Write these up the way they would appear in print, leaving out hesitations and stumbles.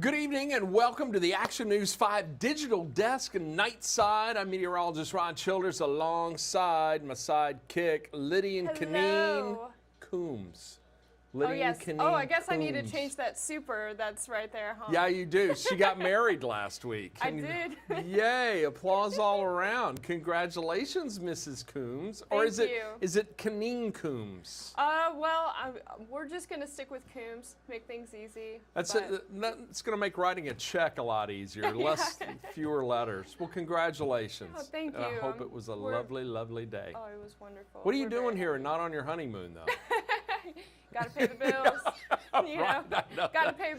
Good evening and welcome to the Action News 5 Digital Desk and Night Side. I'm meteorologist Ron Childers alongside my sidekick, Lydian Caneen Coombs. Lydian Caneen I guess Coombs. I need to change that super that's right there, huh? Yeah, you do. She got married last week. I did. Yay, applause all around. Congratulations, Mrs. Coombs. Or is it Caneen Coombs? We're just going to stick with Coombs, make things easy. It's going to make writing a check a lot easier, fewer letters. Well, congratulations. Oh, thank you. I hope it was a lovely, lovely day. Oh, it was wonderful. What are you doing here and not on your honeymoon, though? Got to pay the bills. Got to pay,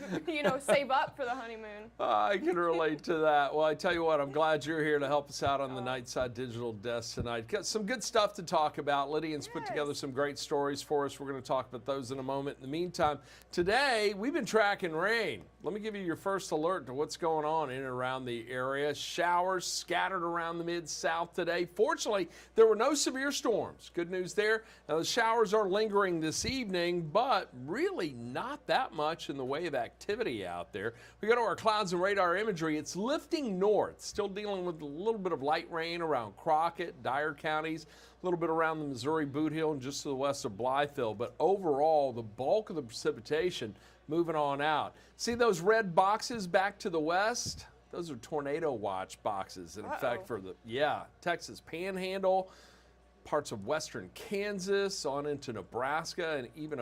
save up for the honeymoon. I can relate to that. Well, I tell you what, I'm glad you're here to help us out on the Nightside Digital Desk tonight. Got some good stuff to talk about. Lydian's put together some great stories for us. We're going to talk about those in a moment. In the meantime, today we've been tracking rain. Let me give you your first alert to what's going on in and around the area. Showers scattered around the Mid-South today. Fortunately, there were no severe storms. Good news there. Now, the showers are lingering this evening, but really not that much in the way of activity out there. We go to our clouds and radar imagery. It's lifting north, still dealing with a little bit of light rain around Crockett, Dyer counties, a little bit around the Missouri Boot Hill and just to the west of Blytheville. But overall, the bulk of the precipitation moving on out. See those red boxes back to the west? Those are tornado watch boxes. And in fact, for the Texas Panhandle, parts of western Kansas, on into Nebraska, and even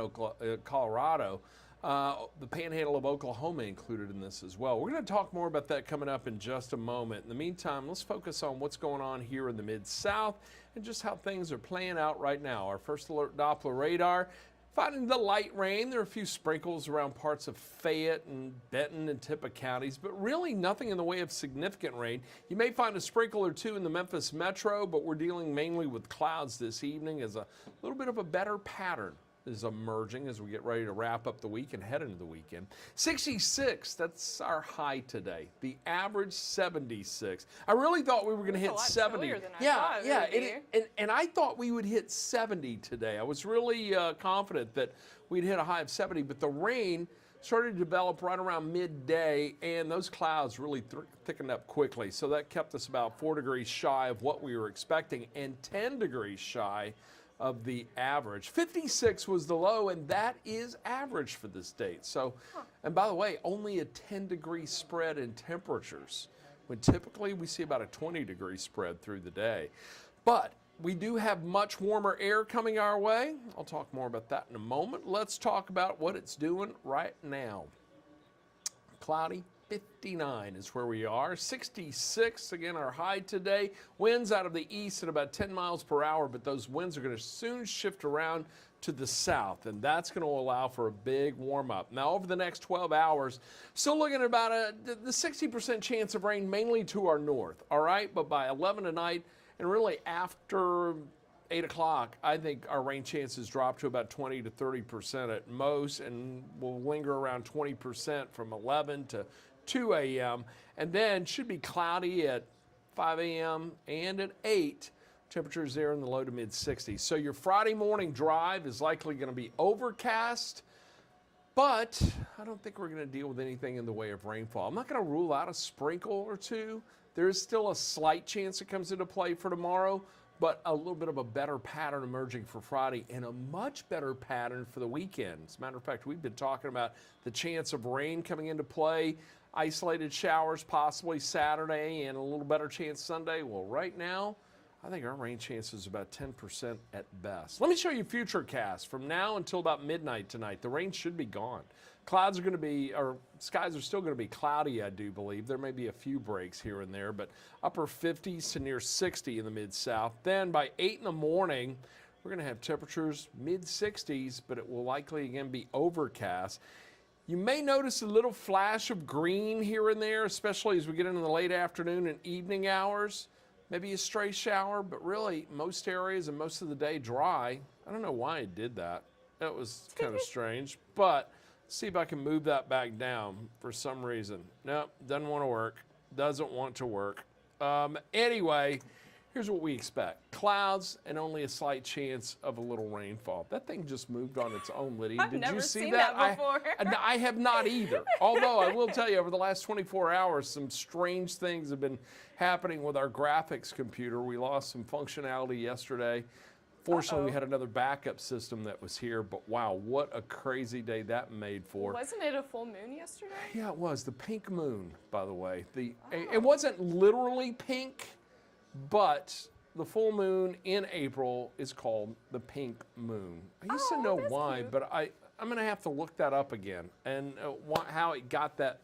Colorado. The Panhandle of Oklahoma included in this as well. We're going to talk more about that coming up in just a moment. In the meantime, let's focus on what's going on here in the Mid-South and just how things are playing out right now. Our first alert Doppler radar. Finding the light rain, there are a few sprinkles around parts of Fayette and Benton and Tippah counties, but really nothing in the way of significant rain. You may find a sprinkle or two in the Memphis metro, but we're dealing mainly with clouds this evening as a little bit of a better pattern is emerging as we get ready to wrap up the week and head into the weekend. 66, that's our high today. The average 76. I really thought we were going to hit 70. And I thought we would hit 70 today. I was really confident that we'd hit a high of 70, but the rain started to develop right around midday, and those clouds really thickened up quickly. So that kept us about 4 degrees shy of what we were expecting and 10 degrees shy of the average. 56 was the low, and that is average for this date. So, and by the way, only a 10-degree spread in temperatures, when typically we see about a 20-degree spread through the day. But we do have much warmer air coming our way. I'll talk more about that in a moment. Let's talk about what it's doing right now. Cloudy. 59 is where we are. 66, again, our high today. Winds out of the east at about 10 miles per hour, but those winds are going to soon shift around to the south, and that's going to allow for a big warm-up. Now, over the next 12 hours, still looking at about the 60% chance of rain mainly to our north, all right? But by 11 tonight, and really after 8 o'clock, I think our rain chances drop to about 20 to 30% at most, and will linger around 20% from 11 to 2 a.m. and then should be cloudy at 5 a.m. and at 8. Temperatures there in the low to mid 60s. So your Friday morning drive is likely going to be overcast, but I don't think we're going to deal with anything in the way of rainfall. I'm not going to rule out a sprinkle or two. There is still a slight chance it comes into play for tomorrow, but a little bit of a better pattern emerging for Friday and a much better pattern for the weekend. As a matter of fact, we've been talking about the chance of rain coming into play, isolated showers possibly Saturday, and a little better chance Sunday. Well, right now, I think our rain chance is about 10% at best. Let me show you futurecast from now until about midnight tonight. The rain should be gone. Clouds are going to be, or skies are still going to be cloudy, I do believe. There may be a few breaks here and there, but upper 50s to near 60 in the Mid-South. Then by 8 in the morning, we're going to have temperatures mid-60s, but it will likely again be overcast. You may notice a little flash of green here and there, especially as we get into the late afternoon and evening hours. Maybe a stray shower, but really most areas and most of the day dry. I don't know why it did that. That was kind of strange, but see if I can move that back down for some reason. Nope, doesn't want to work. Doesn't want to work. Anyway, Here's what we expect. Clouds and only a slight chance of a little rainfall. That thing just moved on its own, Lydia. I've Did never you see seen that? that before. I have not either. Although I will tell you, over the last 24 hours, some strange things have been happening with our graphics computer. We lost some functionality yesterday. Fortunately, we had another backup system that was here, but wow, what a crazy day that made for. Wasn't it a full moon yesterday? Yeah, it was. The pink moon, by the way. It wasn't literally pink, but the full moon in April is called the pink moon. I used to know why, cute. but I'm going to have to look that up again and how it got that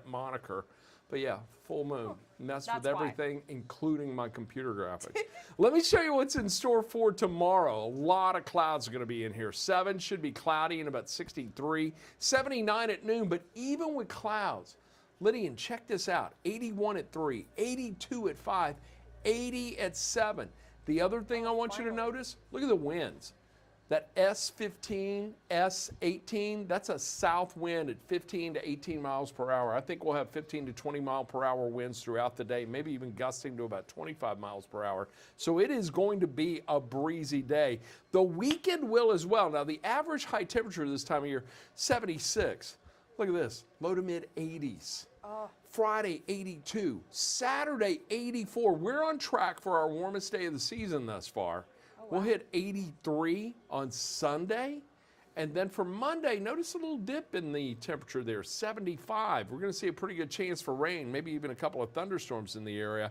moniker. But yeah, full moon. Messed with That's why. everything, including my computer graphics. Let me show you what's in store for tomorrow. A lot of clouds are going to be in here. 7 should be cloudy and about 63. 79 at noon, but even with clouds, Lydian, check this out. 81 at 3, 82 at 5, 80 at 7. The other thing I want you to notice, look at the winds. That S15, S18, that's a south wind at 15 to 18 miles per hour. I think we'll have 15 to 20 mile per hour winds throughout the day, maybe even gusting to about 25 miles per hour. So it is going to be a breezy day. The weekend will as well. Now, the average high temperature this time of year, 76. Look at this, low to mid 80s. Friday, 82. Saturday, 84. We're on track for our warmest day of the season thus far. We'll hit 83 on Sunday. And then for Monday, notice a little dip in the temperature there, 75. We're going to see a pretty good chance for rain, maybe even a couple of thunderstorms in the area.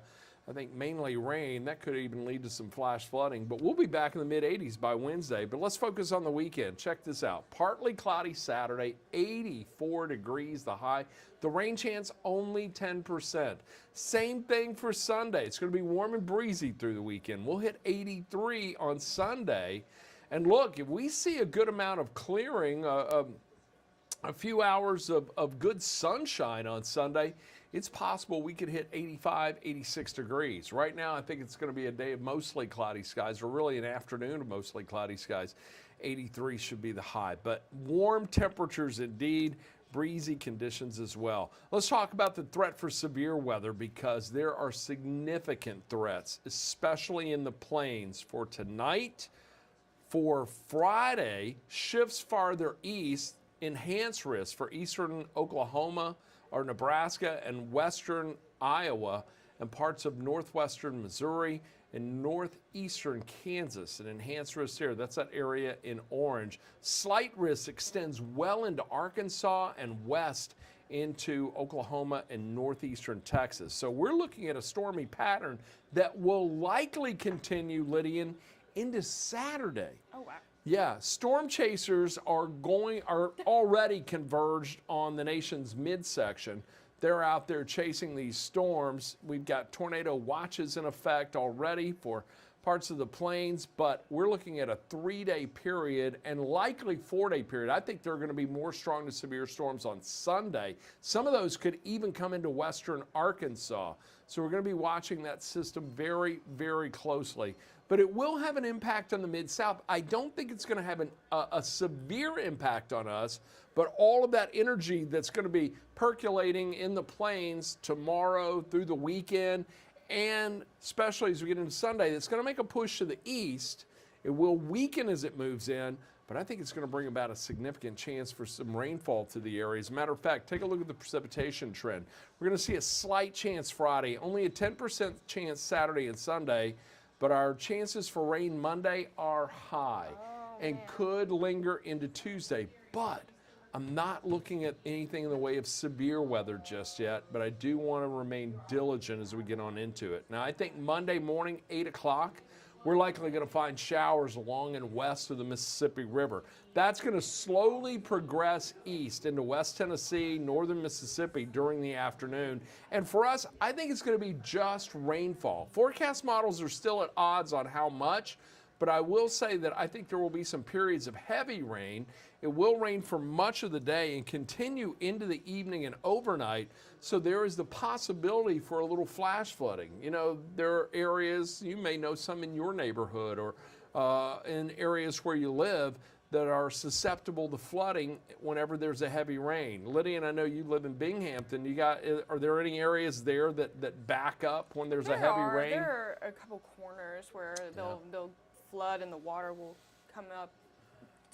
I think mainly rain. That could even lead to some flash flooding. But we'll be back in the mid-80s by Wednesday. But let's focus on the weekend. Check this out. Partly cloudy Saturday, 84 degrees the high. The rain chance only 10%. Same thing for Sunday. It's going to be warm and breezy through the weekend. We'll hit 83 on Sunday. And look, if we see a good amount of clearing, a few hours of good sunshine on Sunday, it's possible we could hit 85, 86 degrees. Right now, I think it's going to be a day of mostly cloudy skies, or really an afternoon of mostly cloudy skies. 83 should be the high, but warm temperatures indeed, breezy conditions as well. Let's talk about the threat for severe weather, because there are significant threats, especially in the plains for tonight. For Friday, shifts farther east, enhanced risk for eastern Oklahoma or Nebraska and western Iowa and parts of northwestern Missouri and northeastern Kansas. An enhanced risk there. That's that area in orange. Slight risk extends well into Arkansas and west into Oklahoma and northeastern Texas. So we're looking at a stormy pattern that will likely continue, Lydian, into Saturday. Oh, wow. Yeah, storm chasers are already converged on the nation's midsection. They're out there chasing these storms. We've got tornado watches in effect already for parts of the plains, but we're looking at a 3-day period and likely 4-day period. I think there are going to be more strong to severe storms on Sunday. Some of those could even come into western Arkansas. So we're going to be watching that system very, very closely. But it will have an impact on the Mid-South. I don't think it's going to have a severe impact on us, but all of that energy that's going to be percolating in the plains tomorrow through the weekend, and especially as we get into Sunday, it's going to make a push to the east. It will weaken as it moves in, but I think it's going to bring about a significant chance for some rainfall to the area. As a matter of fact, take a look at the precipitation trend. We're going to see a slight chance Friday, only a 10% chance Saturday and Sunday, but our chances for rain Monday are high and could linger into Tuesday. But I'm not looking at anything in the way of severe weather just yet, but I do want to remain diligent as we get on into it. Now, I think Monday morning, 8 o'clock, we're likely going to find showers along and west of the Mississippi River. That's going to slowly progress east into West Tennessee, northern Mississippi during the afternoon. And for us, I think it's going to be just rainfall. Forecast models are still at odds on how much, but I will say that I think there will be some periods of heavy rain. It will rain for much of the day and continue into the evening and overnight. So there is the possibility for a little flash flooding. You know, there are areas, you may know some in your neighborhood or in areas where you live, that are susceptible to flooding whenever there's a heavy rain. Lydia, and I know you live in Binghamton. Are there any areas there that back up when there's a heavy rain? There are a couple corners where they'll flood and the water will come up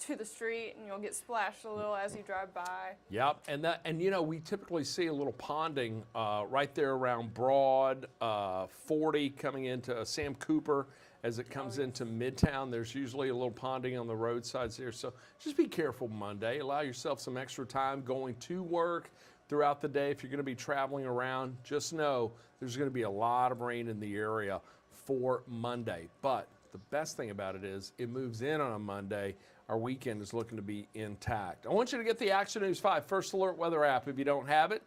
to the street and you'll get splashed a little as you drive by. Yep, and you know, we typically see a little ponding right there around Broad, 40 coming into Sam Cooper as it comes into Midtown. There's usually a little ponding on the roadsides there, so just be careful Monday. Allow yourself some extra time going to work throughout the day. If you're going to be traveling around, just know there's going to be a lot of rain in the area for Monday. But the best thing about it is it moves in on a Monday. Our weekend is looking to be intact. I want you to get the Action News 5 First Alert Weather app. If you don't have it,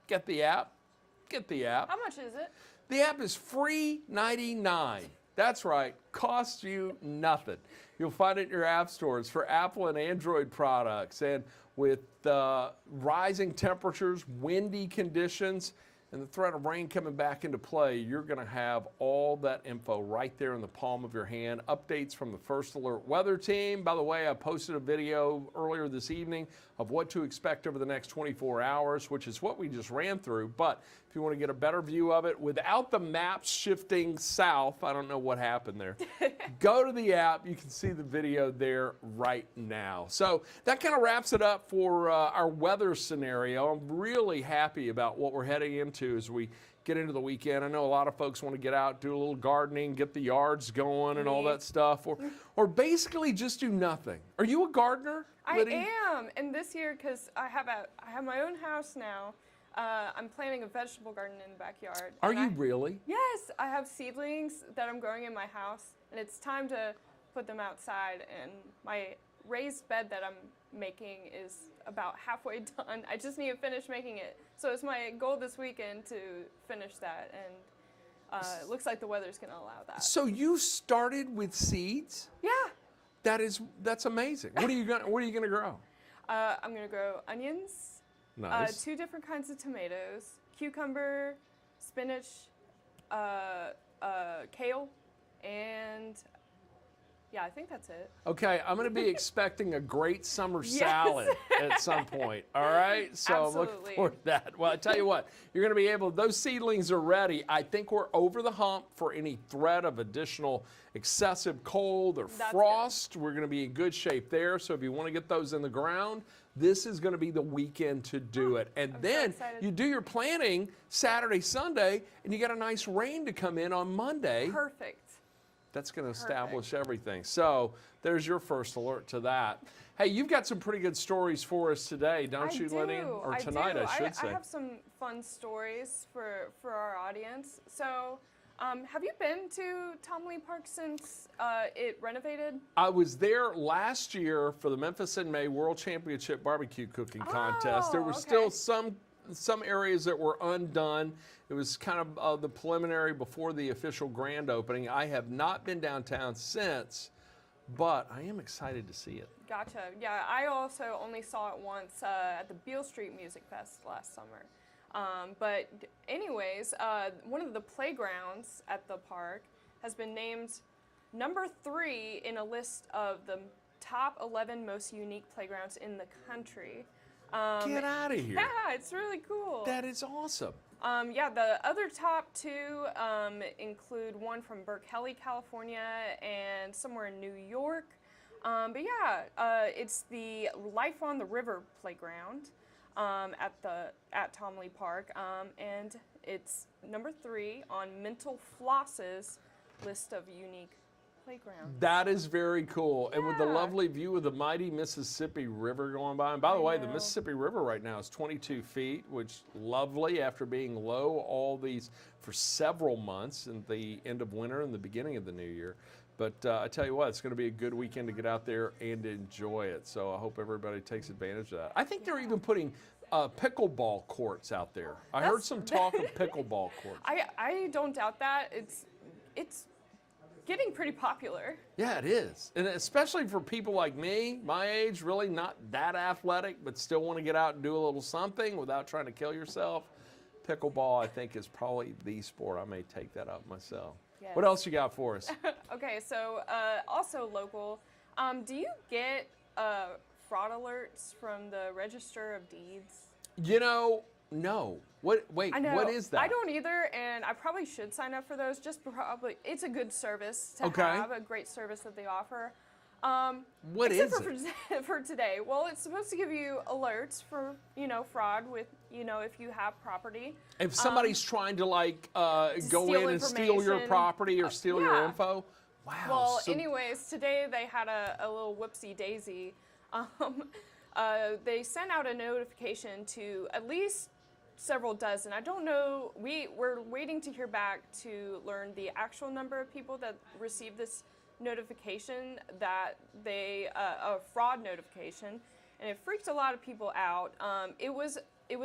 get the app. Get the app. How much is it? The app is free $99. That's right, costs you nothing. You'll find it in your app stores for Apple and Android products. And with rising temperatures, windy conditions, and the threat of rain coming back into play, you're going to have all that info right there in the palm of your hand. Updates from the First Alert Weather team. By the way, I posted a video earlier this evening of what to expect over the next 24 hours, which is what we just ran through. But if you want to get a better view of it without the maps shifting south, I don't know what happened there, go to the app. You can see the video there right now. So that kind of wraps it up for our weather scenario. I'm really happy about what we're heading into as we get into the weekend. I know a lot of folks want to get out, do a little gardening, get the yards going and all that stuff, or basically just do nothing. Are you a gardener, Lydia? I am, and this year, because I have my own house now, I'm planting a vegetable garden in the backyard. Are you really? Yes, I have seedlings that I'm growing in my house, and it's time to put them outside. And my raised bed that I'm making is about halfway done. I just need to finish making it. So it's my goal this weekend to finish that, and it looks like the weather's going to allow that. So you started with seeds? Yeah. That's amazing. What are you gonna grow? I'm gonna grow onions. Nice. 2 different kinds of tomatoes, cucumber, spinach, kale, and yeah, I think that's it. Okay, I'm going to be expecting a great summer salad at some point, all right? So I'm looking forward to that. Well, I tell you what, you're going to be able, those seedlings are ready. I think we're over the hump for any threat of additional excessive cold or frost. We're going to be in good shape there. So if you want to get those in the ground, this is going to be the weekend to do it. And then you do your planting Saturday, Sunday, and you got a nice rain to come in on Monday. Perfect. That's going to establish everything. So there's your first alert to that. Hey, you've got some pretty good stories for us today, don't you, Lydia? Or tonight, I should say. I have some fun stories for our audience. So have you been to Tom Lee Park since it renovated? I was there last year for the Memphis in May World Championship Barbecue Cooking Contest. There were still some areas that were undone. It was kind of the preliminary before the official grand opening. I have not been downtown since, but I am excited to see it. Gotcha. Yeah, I also only saw it once at the Beale Street Music Fest last summer. But anyways, one of the playgrounds at the park has been named number 3 in a list of the top 11 most unique playgrounds in the country. Get out of here. Yeah, it's really cool. That is awesome. Yeah, the other top 2 include one from Berkeley, California, and somewhere in New York. But yeah, it's the Life on the River playground at Tom Lee Park, and it's number 3 on Mental Floss's list of unique playgrounds. That is very cool. And with the lovely view of the mighty Mississippi River going by. And by the way, the Mississippi River right now is 22 feet, which lovely after being low all these for several months in the end of winter and the beginning of the new year. But I tell you what, it's going to be a good weekend to get out there and enjoy it. So I hope everybody takes advantage of that. I think they're even putting pickleball courts out there. I heard some talk of pickleball courts. I don't doubt that. It's getting pretty popular. Yeah, it is. And especially for people like me, my age, really not that athletic, but still want to get out and do a little something without trying to kill yourself. Pickleball, I think, is probably the sport. I may take that up myself. Yes. What else you got for us? Okay, so also local. Do you get fraud alerts from the Register of Deeds? You know, no. What? Wait, I know. what is that? I don't either, and I probably should sign up for those. It's a good service to Okay. have, a great service that they offer. What is except for today. Well, it's supposed to give you alerts for, fraud with, if you have property. If somebody's trying to like go steal in and steal your information. property or steal your Yeah. info. Wow. Well, so- anyways, today they had a little whoopsie daisy. They sent out a notification to at least several dozen. I don't know. We're waiting to hear back to learn the actual number of people that received this notification, that a fraud notification, and it freaked a lot of people out. It was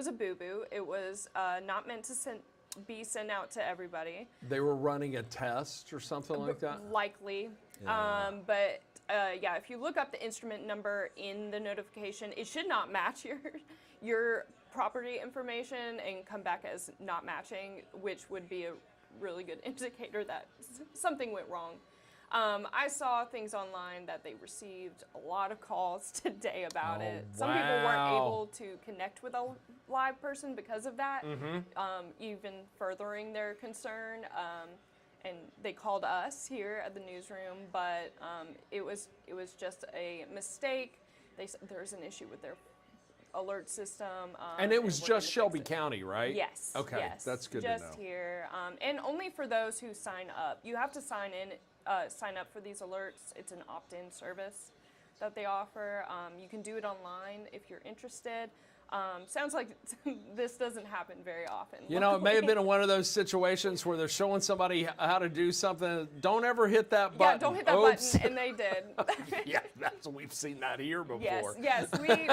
a boo-boo. It was not meant to be sent out to everybody. They were running a test or something like that? Likely. Yeah. But if you look up the instrument number in the notification, it should not match your property information and come back as not matching, which would be a really good indicator that something went wrong. I saw things online that they received a lot of calls today about it. Some people weren't wow. able to connect with a live person because of that, even furthering their concern. And they called us here at the newsroom, but it was just a mistake. There's an issue with their alert system. And it was we're just gonna fix Shelby it. County, right? Yes. Okay, yes, that's good to know. Just here, and only for those who sign up. You have to sign up for these alerts. It's an opt-in service that they offer. You can do it online if you're interested. Sounds like this doesn't happen very often. You know, it may have been one of those situations where they're showing somebody how to do something. Don't ever hit that button. Yeah, don't hit that Oops. button, and they did. Yeah, we've seen that here before. Yes.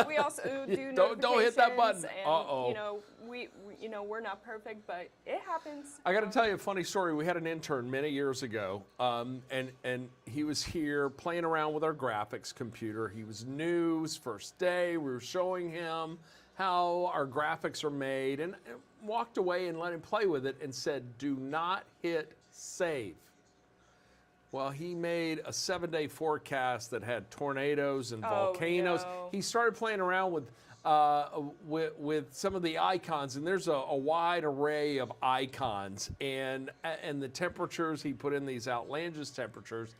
We also do Don't hit that button. notifications, and, Uh-oh. we're not perfect, but it happens. I got to tell you a funny story. We had an intern many years ago, and he was here playing around with our graphics computer. He was new, his first day. We were showing him how our graphics are made, and walked away and let him play with it and said, "Do not hit save." Well, he made a 7-day forecast that had tornadoes and volcanoes. No. He started playing around with some of the icons, and there's a wide array of icons, and the temperatures. He put in these outlandish temperatures,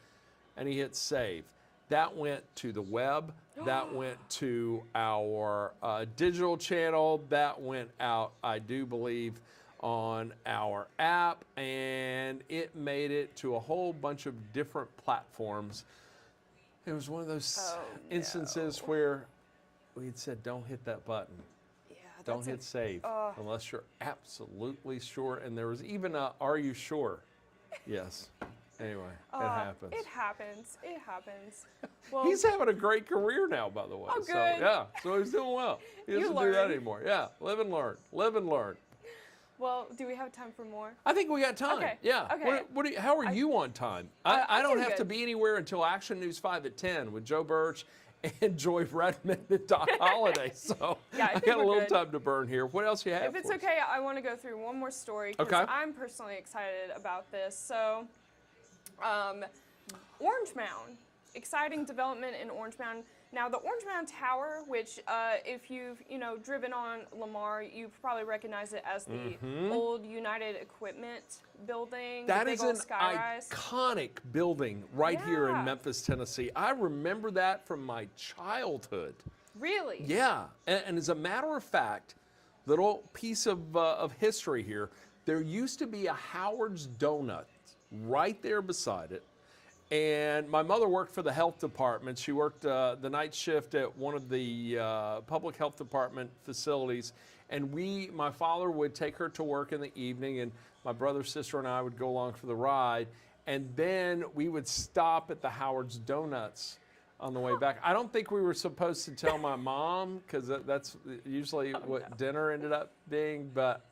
and he hit save. That went to the web. That went to our digital channel. That went out, I do believe, on our app, and it made it to a whole bunch of different platforms. It was one of those instances where we had said, don't hit that button. Yeah, Don't hit save unless you're absolutely sure. And there was even a, are you sure? Yes. Anyway, it happens. It happens. Well, He's having a great career now, by the way. Oh, So, good. yeah, so he's doing well. He doesn't do that learn. anymore. Yeah, live and learn. Live and learn. well, do we have time for more? I think we got time. Okay, Yeah. okay. How are you on time? I I don't do have to good. be anywhere until Action News 5 at 10 with Joe Birch and Joy Redmond and Doc Holliday. So Yeah, I I think got a we're little good. time to burn here. What else you have? If it's for us? okay, I want to go through one more story because Okay. I'm personally excited about this. So, Orange Mound, exciting development in Orange Mound. Now, the Orange Mound Tower, which if you've driven on Lamar, you probably recognize it as the old United Equipment building. That the big is old an skyrise. iconic building right here in Yeah. Memphis, Tennessee. I remember that from my childhood. Really? Yeah, and as a matter of fact, little piece of history here, there used to be a Howard's Donuts right there beside it. And my mother worked for the health department. She worked the night shift at one of the public health department facilities. And my father would take her to work in the evening, and my brother, sister, and I would go along for the ride. And then we would stop at the Howard's Donuts on the way back. I don't think we were supposed to tell my mom, because that's usually what dinner ended up being. But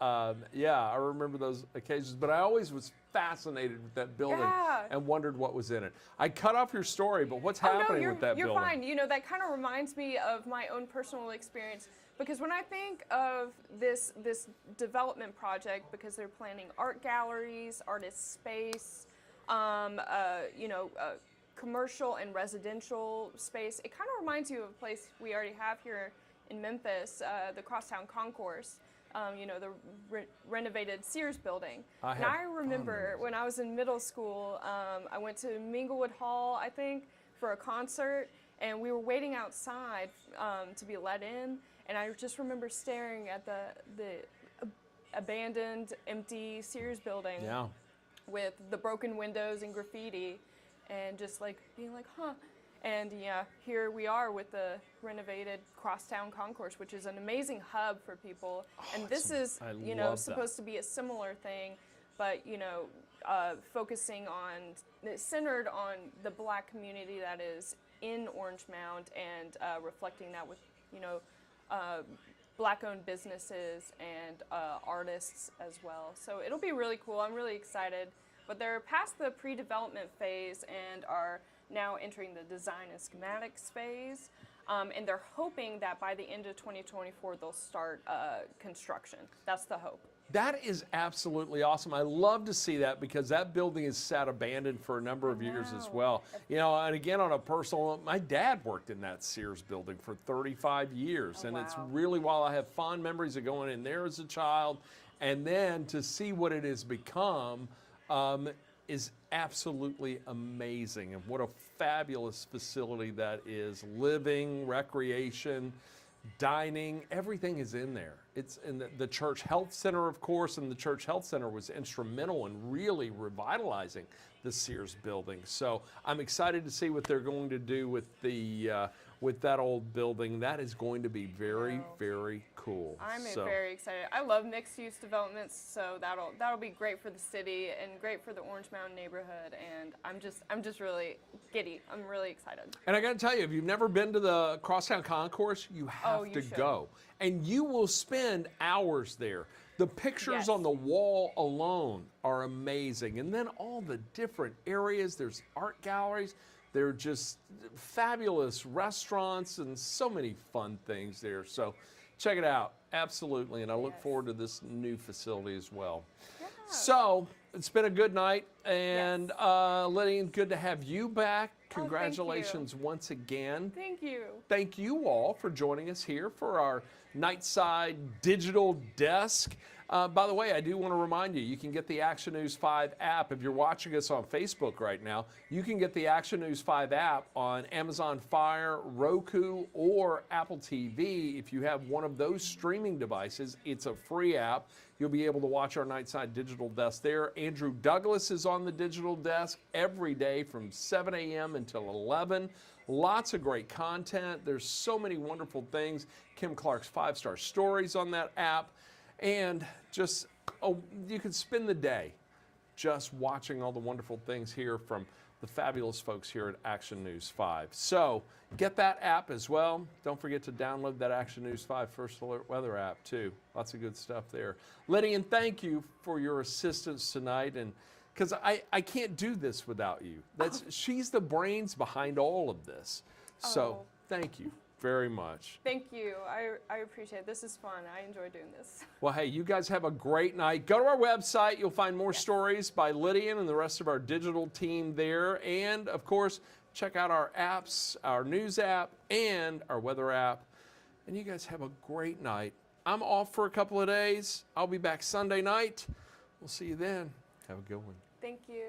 yeah, I remember those occasions. But I always was fascinated with that building Yeah. and wondered what was in it. I cut off your story, but what's happening with that you're building? fine. That kind of reminds me of my own personal experience, because when I think of this development project, because they're planning art galleries, artist space, commercial and residential space. It kind of reminds you of a place we already have here in Memphis, the Crosstown Concourse. You know, the renovated Sears building. And I remember when I was in middle school, I went to Minglewood Hall, I think, for a concert, and we were waiting outside to be let in, and I just remember staring at the abandoned, empty Sears building with the broken windows and graffiti, and just like being like, huh. And yeah, here we are with the renovated Crosstown Concourse, which is an amazing hub for people. And this is, you know, supposed to be a similar thing, but, you know, centered on the Black community that is in Orange Mound, and reflecting that with, you know, Black-owned businesses and artists as well. So it'll be really cool. I'm really excited. But they're past the pre-development phase and are now entering the design and schematics phase, and they're hoping that by the end of 2024 they'll start construction. That's the hope. That is absolutely awesome. I love to see that, because that building has sat abandoned for a number of years as well. You know, and again, on a personal, my dad worked in that Sears building for 35 years, and it's really, while I have fond memories of going in there as a child, and then to see what it has become, is absolutely amazing. And what a fabulous facility that is. Living, recreation, dining, everything is in there. It's in the Church Health Center, of course, and the Church Health Center was instrumental in really revitalizing the Sears building. So I'm excited to see what they're going to do with the with that old building. That is going to be very, very cool. I'm very excited. I love mixed-use developments, so that'll be great for the city and great for the Orange Mound neighborhood. And I'm just really giddy. I'm really excited. And I got to tell you, if you've never been to the Crosstown Concourse, you have to go, and you will spend hours there. The pictures on the wall alone are amazing, and then all the different areas. There's art galleries. They're just fabulous restaurants and so many fun things there. So check it out, absolutely. And I look forward to this new facility as well. So it's been a good night. And Lillian, good to have you back. Congratulations once again. Thank you. Thank you all for joining us here for our Nightside Digital Desk. By the way, I do want to remind you, you can get the Action News 5 app. If you're watching us on Facebook right now, you can get the Action News 5 app on Amazon Fire, Roku, or Apple TV. If you have one of those streaming devices, it's a free app. You'll be able to watch our Nightside Digital Desk there. Andrew Douglas is on the Digital Desk every day from 7 a.m. until 11. Lots of great content. There's so many wonderful things. Kim Clark's 5-star stories on that app. And just, you can spend the day just watching all the wonderful things here from the fabulous folks here at Action News 5. So get that app as well. Don't forget to download that Action News 5 First Alert Weather app too. Lots of good stuff there. Lydian, thank you for your assistance tonight, and because I can't do this without you. She's the brains behind all of this. So thank you very much. Thank you. I appreciate it. This is fun. I enjoy doing this. Well, hey, you guys have a great night. Go to our website. You'll find more stories by Lydian and the rest of our digital team there. And, of course, check out our apps, our news app, and our weather app. And you guys have a great night. I'm off for a couple of days. I'll be back Sunday night. We'll see you then. Have a good one. Thank you.